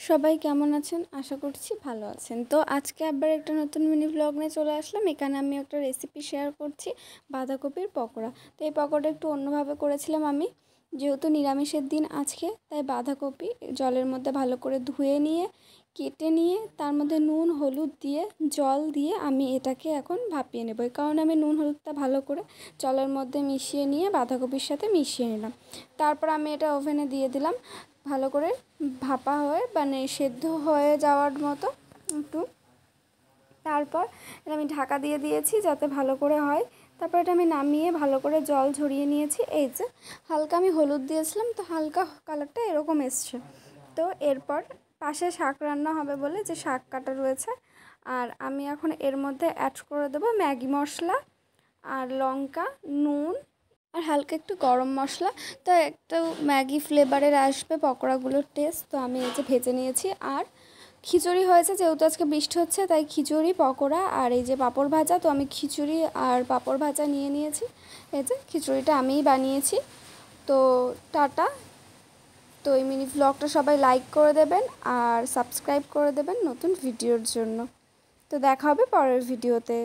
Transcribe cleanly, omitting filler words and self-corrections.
সবাই কেমন আছেন? আশা করছি ভালো আছেন। তো আজকে আবার একটা নতুন মিনি ব্লগ নিয়ে চলে আসলাম। এখানে আমি একটা রেসিপি শেয়ার করছি, বাঁধাকপির পকোড়া। তো এই পকোড়া একটু অন্যভাবে করেছিলাম আমি, যেহেতু নিরামিষের দিন আজকে, তাই বাঁধাকপি জলের মধ্যে ভালো করে ধুয়ে নিয়ে কেটে নিয়ে তার মধ্যে নুন হলুদ দিয়ে জল দিয়ে আমি এটাকে এখন ভাপিয়ে নেব। এই কারণে আমি নুন হলুদটা ভালো করে জলের মধ্যে মিশিয়ে নিয়ে বাঁধাকপির সাথে মিশিয়ে নিলাম। তারপর আমি এটা ওভেনে দিয়ে দিলাম, ভালো করে ভাপা হয়ে মানে সেদ্ধ হয়ে যাওয়ার মতো একটু। তারপর এটা আমি ঢাকা দিয়ে দিয়েছি যাতে ভালো করে হয়। তারপর এটা আমি নামিয়ে ভালো করে জল ঝরিয়ে নিয়েছি। এই যে হালকা আমি হলুদ দিয়েছিলাম, তো হালকা কালারটা এরকম এসছে। তো এরপর পাশে শাক রান্না হবে বলে যে শাক কাটা রয়েছে, আর আমি এখন এর মধ্যে অ্যাড করে দেবো ম্যাগি মশলা আর লঙ্কা, নুন আর হালকা একটু গরম মশলা। তো একটু ম্যাগি ফ্লেভারের আসবে পকোড়াগুলোর টেস্ট। তো আমি এই যে ভেজে নিয়েছি। আর খিচুড়ি হয়েছে, যেহেতু আজকে বৃষ্টি হচ্ছে তাই খিচুড়ি, পকোড়া আর এই যে পাঁপড় ভাজা। তো আমি খিচুড়ি আর পাঁপড় ভাজা নিয়ে নিয়েছি। এই যে খিচুড়িটা আমিই বানিয়েছি। তো টাটা। তো এই মিনি ব্লগটা সবাই লাইক করে দেবেন আর সাবস্ক্রাইব করে দেবেন নতুন ভিডিওর জন্য। তো দেখা হবে পরের ভিডিওতে।